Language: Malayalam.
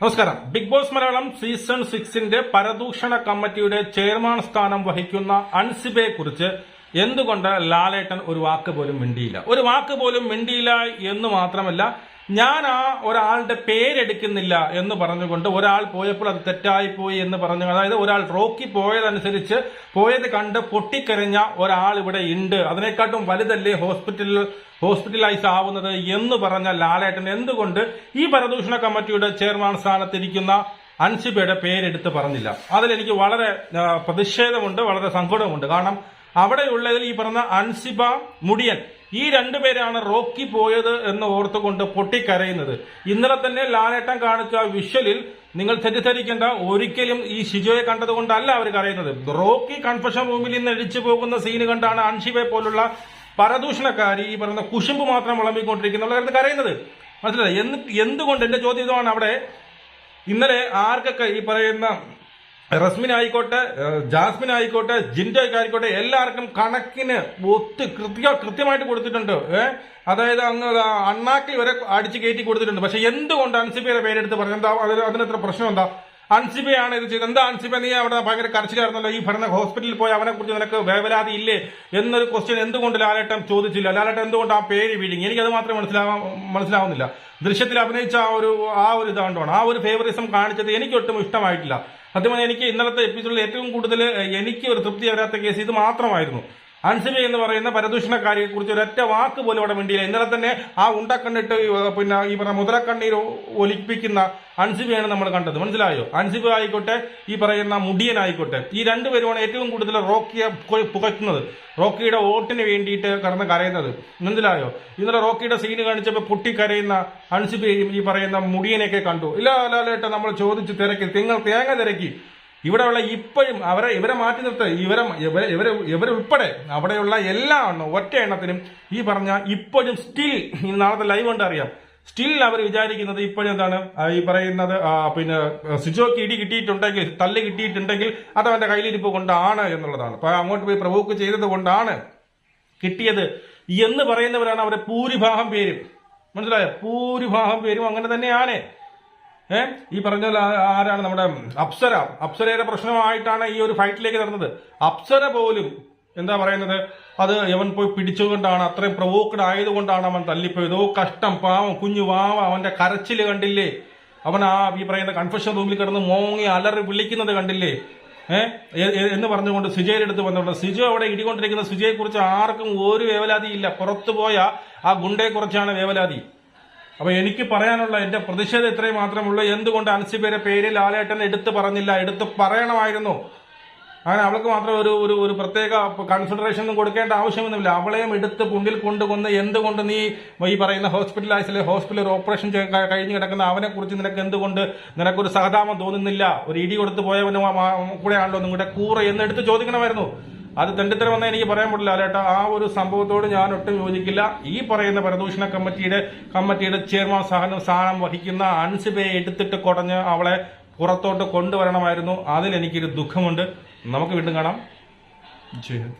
നമസ്കാരം. ബിഗ് ബോസ് മലയാളം സീസൺ 6 പരദൂഷണ കമ്മിറ്റിയുടെ ചെയർമാൻ സ്ഥാനം വഹിക്കുന്ന അൻസിബയെ കുറിച്ച് എന്തുകൊണ്ട് ലാലേട്ടൻ ഒരു വാക്ക് പോലും മിണ്ടിയില്ല എന്ന് മാത്രമല്ല, ഞാൻ ആ ഒരാളുടെ പേരെടുക്കുന്നില്ല എന്ന് പറഞ്ഞുകൊണ്ട് ഒരാൾ പോയപ്പോൾ അത് തെറ്റായി പോയി എന്ന് പറഞ്ഞു. അതായത് ഒരാൾ റോക്കി പോയത് കണ്ട് പൊട്ടിക്കരഞ്ഞ ഒരാൾ ഇവിടെ ഉണ്ട്, അതിനെക്കാട്ടും വലുതല്ലേ ഹോസ്പിറ്റലൈസ് ആവുന്നത് എന്ന് പറഞ്ഞ ലാലേട്ടൻ എന്തുകൊണ്ട് ഈ പരദൂഷണ കമ്മിറ്റിയുടെ ചെയർമാൻ സ്ഥാനത്തിരിക്കുന്ന അൻസിബയുടെ പേരെടുത്ത് പറഞ്ഞില്ല? അതിലെനിക്ക് വളരെ പ്രതിഷേധമുണ്ട്, വളരെ സങ്കടമുണ്ട്. കാരണം അവിടെയുള്ളതിൽ ഈ പറഞ്ഞ അൻസിബ, മുടിയൻ, ഈ രണ്ടുപേരാണ് റോക്കി പോയത് എന്ന് ഓർത്തുകൊണ്ട് പൊട്ടിക്കരയുന്നത്. ഇന്നലെ തന്നെ ലാലേട്ടൻ കാണിച്ച വിഷ്വലിൽ നിങ്ങൾ തെറ്റിദ്ധരിക്കേണ്ട, ഒരിക്കലും ഈ ഷിജോയെ കണ്ടതുകൊണ്ടല്ല അവർ കരയുന്നത്. റോക്കി കൺഫഷൻ റൂമിൽ നിന്ന് എഴിച്ചു പോകുന്ന സീന് കണ്ടാണ് അൻഷിബയെ പോലുള്ള പരദൂഷണക്കാരി, ഈ പറയുന്ന കുശുമ്പ് മാത്രം വിളമ്പിക്കൊണ്ടിരിക്കുന്നവർ കരയുന്നത്. മനസ്സിലായി? എന്തുകൊണ്ട്? എന്റെ ചോദ്യം ഇതാണ്. അവിടെ ഇന്നലെ ആർക്കൊക്കെ ഈ പറയുന്ന റസ്മിൻ ആയിക്കോട്ടെ, ജാസ്മിൻ ആയിക്കോട്ടെ, ജിൻഡോയ്ക്ക് ആയിക്കോട്ടെ, എല്ലാവർക്കും കണക്കിന് കൃത്യമായിട്ട് കൊടുത്തിട്ടുണ്ട്. അതായത് അങ്ങ് അണ്ണാക്കി വരെ അടിച്ച് കയറ്റി കൊടുത്തിട്ടുണ്ട്. പക്ഷെ എന്തുകൊണ്ട് അൻസിബയുടെ പേരെടുത്ത് പറഞ്ഞു? എന്താ അതിനെത്ര പ്രശ്നം? എന്താ അൻസിബയാണ് ഇത് ചെയ്തത്? എന്താ അൻസിബ, നീ അവിടെ ഭയങ്കര കരച്ചിലായിരുന്നല്ലോ, ഈ ഭരണ ഹോസ്പിറ്റലിൽ പോയി അവനെ കുറിച്ച് നിനക്ക് വേവലാതി ഇല്ലേ എന്നൊരു ക്വസ്റ്റ്യൻ എന്തുകൊണ്ട് ലാലേട്ടൻ ചോദിച്ചില്ല? ലാലേട്ടൻ എന്തുകൊണ്ട് ആ പേര് വിഴുങ്ങി? എനിക്കത് മാത്രമേ മനസ്സിലാവുന്നില്ല. ദൃശ്യത്തിൽ അഭിനയിച്ച ആ ഒരു ഇതാണ്ടോണം, ആ ഒരു ഫേവറിസം കാണിച്ചത് എനിക്കൊട്ടും ഇഷ്ടമായിട്ടില്ല. സത്യം പറഞ്ഞാൽ എനിക്ക് ഇന്നലത്തെ എപ്പിസോഡിൽ ഏറ്റവും കൂടുതൽ എനിക്ക് ഒരു തൃപ്തി വരാത്ത കേസ് ഇത് മാത്രമായിരുന്നു. അൻസിബ എന്ന് പറയുന്ന പരദൂഷണക്കാരിയെ കുറിച്ച് ഒരൊറ്റ വാക്ക് പോലും അവിടെ വേണ്ടിയില്ല. ഇന്നലെ തന്നെ ആ ഉണ്ടക്കണ്ണിട്ട് പിന്നെ ഈ പറഞ്ഞ മുതലക്കണ്ണീർ ഒലിപ്പിക്കുന്ന അൻസിബയാണ് നമ്മൾ കണ്ടത്. മനസ്സിലായോ? അൻസിബ ആയിക്കോട്ടെ, ഈ പറയുന്ന മുടിയനായിക്കോട്ടെ, ഈ രണ്ടുപേരുമാണ് ഏറ്റവും കൂടുതൽ റോക്കിയെ പുകയ്ക്കുന്നത്, റോക്കിയുടെ വോട്ടിന് വേണ്ടിയിട്ട് കടന്ന് കരയുന്നത്. മനസ്സിലായോ? ഇന്നലെ റോക്കിയുടെ സീന് കാണിച്ചപ്പോൾ പൊട്ടിക്കരയുന്ന അൻസിബയും ഈ പറയുന്ന മുടിയനെയൊക്കെ കണ്ടു. ഇല്ല ലാലേട്ട, നമ്മൾ ചോദിച്ച് തിരക്കി, തേങ്ങ തിരക്കി. ഇവിടെയുള്ള ഇപ്പോഴും ഇവരെ മാറ്റി നിർത്ത, ഇവരുൾപ്പെടെ അവിടെയുള്ള എല്ലാ ഒറ്റ എണ്ണത്തിനും ഈ പറഞ്ഞ ഇപ്പോഴും സ്റ്റിൽ നാളത്തെ ലൈവ് കൊണ്ട് അറിയാം, സ്റ്റിൽ അവർ വിചാരിക്കുന്നത് ഇപ്പോഴും എന്താണ് ഈ പറയുന്നത്, പിന്നെ സിജോക്ക് ഇടി കിട്ടിയിട്ടുണ്ടെങ്കിൽ, തല്ല് കിട്ടിയിട്ടുണ്ടെങ്കിൽ അത് അവന്റെ കയ്യിലിരിപ്പ് കൊണ്ടാണ് എന്നുള്ളതാണ്. അപ്പൊ അങ്ങോട്ട് പോയി പ്രവോക്ക് ചെയ്തത് കൊണ്ടാണ് കിട്ടിയത് എന്ന് പറയുന്നവരാണ് അവരെ ഭൂരിഭാഗം പേരും. മനസ്സിലായോ? ഭൂരിഭാഗം പേരും അങ്ങനെ തന്നെയാണ്. ഈ പറഞ്ഞ ആരാണ് നമ്മുടെ അപ്സരയുടെ പ്രശ്നമായിട്ടാണ് ഈ ഒരു ഫൈറ്റിലേക്ക് നടന്നത്. അപ്സര പോലും എന്താ പറയുന്നത്, അത് അവൻ പോയി പിടിച്ചുകൊണ്ടാണ്, അത്രയും പ്രവോക്കഡ് ആയതുകൊണ്ടാണ് അവൻ തല്ലിപ്പോയത്. ഓ കഷ്ടം, പാവം കുഞ്ഞു വാവ, അവന്റെ കരച്ചില് കണ്ടില്ലേ? അവൻ ഈ പറയുന്ന കൺഫഷൻ റൂമിൽ കിടന്ന് മോങ്ങി അലറി വിളിക്കുന്നത് കണ്ടില്ലേ? എന്ന് പറഞ്ഞുകൊണ്ട് സുജയുടെ അടുത്ത് വന്നിട്ടുണ്ട്. സിജോ അവിടെ ഇടികൊണ്ടിരിക്കുന്ന സുജയെ കുറിച്ച് ആർക്കും ഒരു വേവലാതിയില്ല. പുറത്തുപോയ ആ ഗുണ്ടയെ കുറിച്ചാണ് വേവലാതി. അപ്പൊ എനിക്ക് പറയാനുള്ള എന്റെ പ്രതിഷേധം ഇത്രയും മാത്രമുള്ളൂ. എന്തുകൊണ്ട് അൻസിബയുടെ പേര് ലാലേട്ടൻ എടുത്തു പറഞ്ഞില്ല? എടുത്ത് പറയണമായിരുന്നു. അങ്ങനെ അവൾക്ക് മാത്രം ഒരു പ്രത്യേക കൺസിഡറേഷൻ ഒന്നും കൊടുക്കേണ്ട ആവശ്യമൊന്നുമില്ല. അവളെയും എടുത്ത് പുണ്ടിൽ കൊണ്ടുവന്ന് എന്തുകൊണ്ട് നീ ഈ പറയുന്ന ഹോസ്പിറ്റൽ ഓപ്പറേഷൻ കഴിഞ്ഞ് കിടക്കുന്ന അവനെ കുറിച്ച് നിനക്ക് എന്തുകൊണ്ട് നിനക്കൊരു സഹതാപം തോന്നുന്നില്ല? ഒരു ഇടി കൊടുത്ത് പോയവന് കൂടെയാണല്ലോ നിങ്ങളുടെ കൂറ എന്ന് എടുത്ത് ചോദിക്കണമായിരുന്നു. അത് തെണ്ടിത്തരം വന്നാൽ എനിക്ക് പറയാൻ പറ്റില്ല ലാലേട്ടാ. ആ ഒരു സംഭവത്തോട് ഞാൻ ഒട്ടും യോജിക്കില്ല. ഈ പറയുന്ന പരദൂഷണ കമ്മിറ്റിയുടെ ചെയർമാൻ സ്ഥാനം വഹിക്കുന്ന അൻസിബയെ എടുത്തിട്ട് കുടഞ്ഞ് അവളെ പുറത്തോട്ട് കൊണ്ടുവരണമായിരുന്നു. അതിൽ എനിക്കൊരു ദുഃഖമുണ്ട്. നമുക്ക് വീണ്ടും കാണാം. ജയ് ഹിന്ദ്.